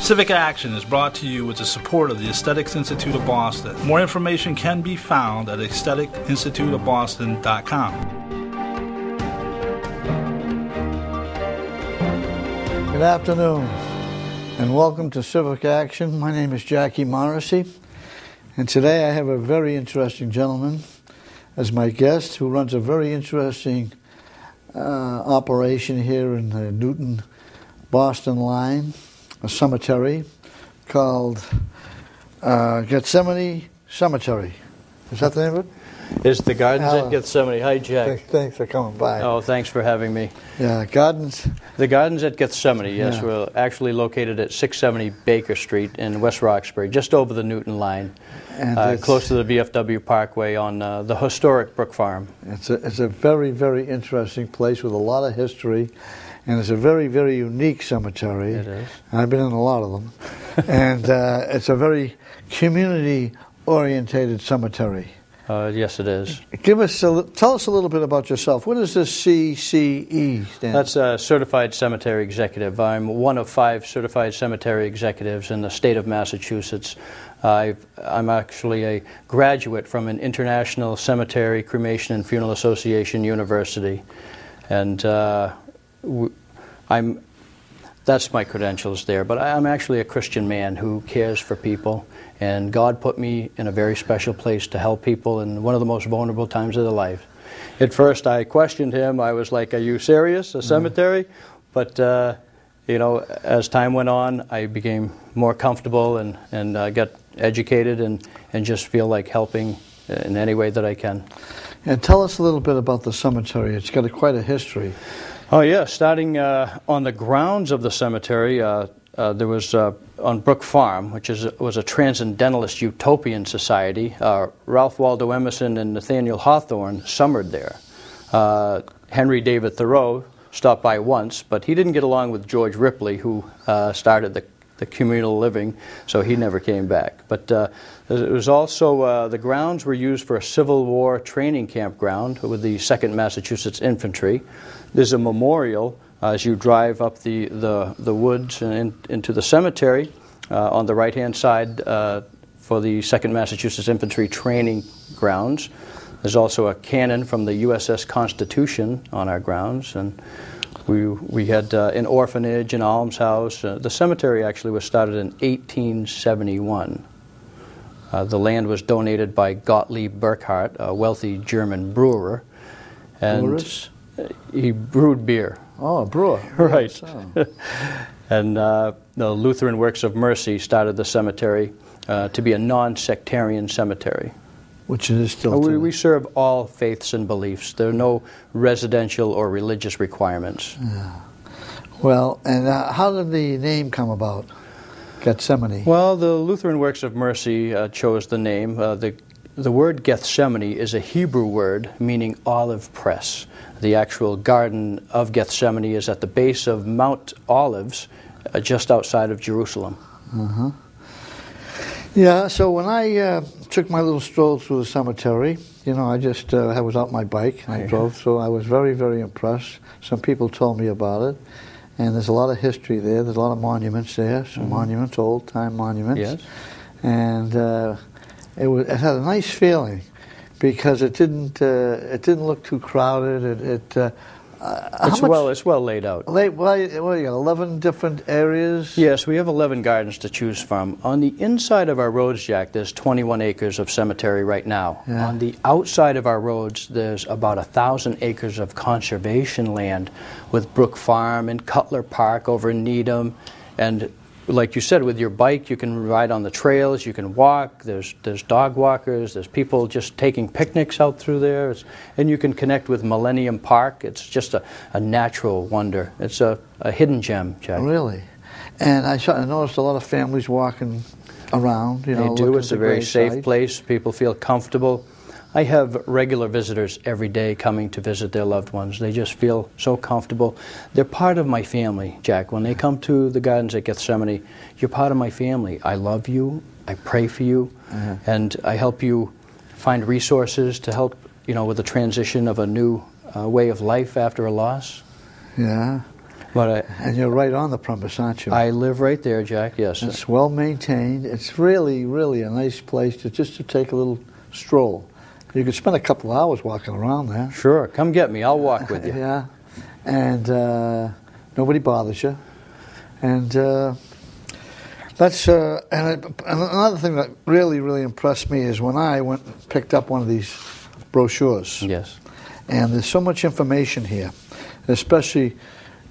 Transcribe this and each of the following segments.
Civic Action is brought to you with the support of the Aesthetics Institute of Boston. More information can be found at aestheticinstituteofboston.com. Good afternoon, and welcome to Civic Action. My name is Jackie Morrissey, and today I have a very interesting gentleman as my guest who runs a very interesting operation here in the Newton-Boston line, a cemetery called Gethsemane Cemetery. Is that the name of it? It's the Gardens at Gethsemane. Hi, Jack. Thanks for coming by. Oh, thanks for having me. Yeah, Gardens. The Gardens at Gethsemane, yes. Yeah. We're actually located at 670 Baker Street in West Roxbury, just over the Newton line, And close to the VFW Parkway on the historic Brook Farm. It's a very, very interesting place with a lot of history, and it's a very, very unique cemetery. It is. I've been in a lot of them. And it's a very community-orientated cemetery. Yes, it is. Tell us a little bit about yourself. What does this CCE stand? That's a Certified Cemetery Executive. I'm one of 5 certified cemetery executives in the state of Massachusetts. I'm actually a graduate from an International Cemetery, Cremation, and Funeral Association university. And that's my credentials there. But I'm actually a Christian man who cares for people. And God put me in a very special place to help people in one of the most vulnerable times of their life. At first I questioned him. I was like, are you serious, a cemetery? But, you know, as time went on, I became more comfortable and got educated and just feel like helping in any way that I can. And tell us a little bit about the cemetery. It's got quite a history. Oh, yeah. Starting on the grounds of the cemetery, there was on Brook Farm, which was a transcendentalist utopian society. Ralph Waldo Emerson and Nathaniel Hawthorne summered there. Henry David Thoreau stopped by once, but he didn't get along with George Ripley, who started the communal living, so he never came back. But it was also, the grounds were used for a Civil War training campground with the 2nd Massachusetts Infantry. There's a memorial as you drive up the woods and into the cemetery on the right-hand side for the 2nd Massachusetts Infantry training grounds. There's also a cannon from the USS Constitution on our grounds, and we had an orphanage, an almshouse. The cemetery actually was started in 1871. The land was donated by Gottlieb Burckhardt, a wealthy German brewer, and he brewed beer. Oh, a brewer. Right. Oh. And the Lutheran Works of Mercy started the cemetery to be a non-sectarian cemetery. Which it is still today. We serve all faiths and beliefs. There are no residential or religious requirements. Yeah. Well, and how did the name come about, Gethsemane? Well, the Lutheran Works of Mercy chose the name. The word Gethsemane is a Hebrew word meaning olive press. The actual Garden of Gethsemane is at the base of Mount Olives, just outside of Jerusalem. Uh-huh. Yeah, so when I took my little stroll through the cemetery, you know, I was out my bike and I drove, so I was very, very impressed. Some people told me about it, and there's a lot of history there. There's a lot of monuments there, some monuments, old-time monuments. Yes. And it had a nice feeling, because it didn't look too crowded. It's well laid out. What you got, 11 different areas? Yes, we have 11 gardens to choose from. On the inside of our roads, Jack, there's 21 acres of cemetery right now. Yeah. On the outside of our roads, there's about 1,000 acres of conservation land with Brook Farm and Cutler Park over in Needham. And like you said, with your bike, you can ride on the trails, you can walk, there's dog walkers, there's people just taking picnics out through there, and you can connect with Millennium Park. It's just a natural wonder. It's a hidden gem, Jack. Really? And I noticed a lot of families walking around, you know. They do. It's a very safe place. People feel comfortable. I have regular visitors every day coming to visit their loved ones. They just feel so comfortable. They're part of my family, Jack. When they come to the Gardens at Gethsemane, you're part of my family. I love you. I pray for you. And I help you find resources to help, you know, with the transition of a new way of life after a loss. Yeah. And you're right on the premise, aren't you? I live right there, Jack, yes. It's well maintained. It's really, really a nice place just to take a little stroll. You could spend a couple of hours walking around there. Sure, come get me. I'll walk with you. Yeah, and nobody bothers you. And that's and another thing that really, really impressed me is when I went and picked up one of these brochures. Yes. And there's so much information here, especially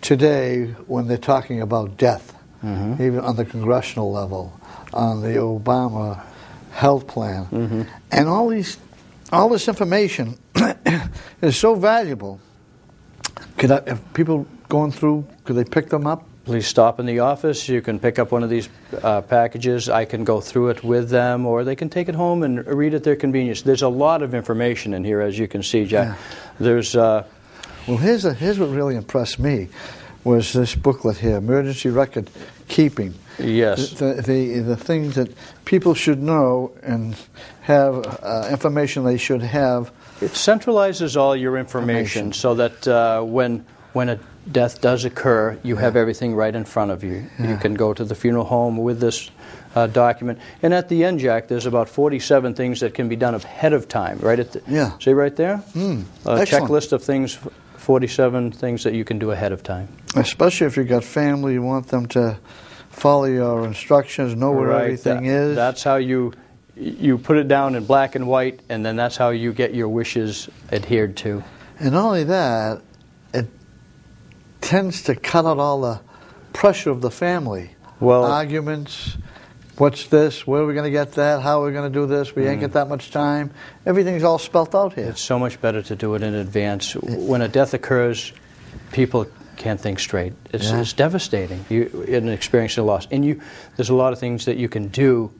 today when they're talking about death, even on the congressional level, on the Obama health plan, and all this information is so valuable. If people going through, could they pick them up? Please stop in the office. You can pick up one of these packages. I can go through it with them, or they can take it home and read at their convenience. There's a lot of information in here, as you can see, Jack. Yeah. There's well, here's what really impressed me was this booklet here, Emergency Record Keeping. Yes. The things that people should know and have information they should have. It centralizes all your information so that when a death does occur, you have everything right in front of you. You can go to the funeral home with this document. And at the end, Jack, there's about 47 things that can be done ahead of time, right? See right there? A checklist of things, 47 things that you can do ahead of time. Especially if you've got family, you want them to follow your instructions, know where everything is. That's how you put it down in black and white, and then that's how you get your wishes adhered to. And not only that, it tends to cut out all the pressure of the family. Arguments, what's this, where are we going to get that, how are we going to do this, we ain't get that much time. Everything's all spelt out here. It's so much better to do it in advance. When a death occurs, people can't think straight. It's devastating in experiencing a loss. And there's a lot of things that you can do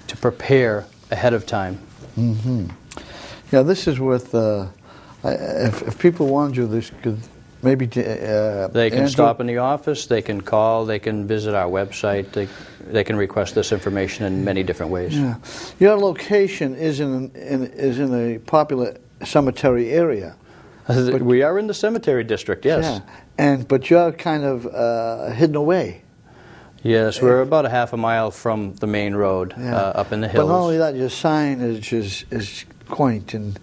to prepare ahead of time. Yeah, this is with, if people want you, this could maybe... they can stop in the office, they can call, they can visit our website, they can request this information in many different ways. Yeah. Your location is in a popular cemetery area. We are in the cemetery district, yes. Yeah. But you're kind of hidden away. Yes, we're about a half a mile from the main road, up in the hills. But not only that, your signage is quaint and...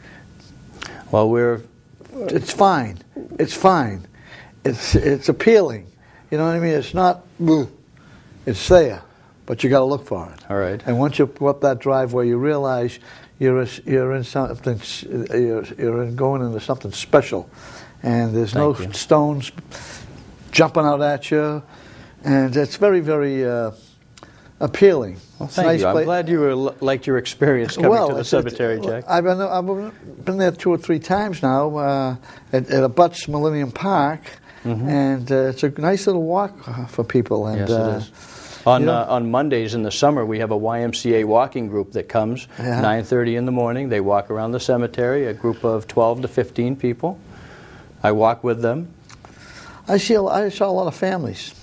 Well, it's fine. It's fine. It's appealing. You know what I mean? It's not... It's there, but you got to look for it. All right. And once you go up that driveway, you realize you're in something. You're going into something special, and there's no stones jumping out at you, and it's very, very appealing. Well, thank you. I'm glad you liked your experience coming to the cemetery, Jack. I've been there 2 or 3 times now. It abuts Millennium Park, and it's a nice little walk for people. And, yes, it is. On Mondays in the summer, we have a YMCA walking group that comes 9:30 in the morning. They walk around the cemetery, a group of 12 to 15 people. I walk with them. I saw a lot of families.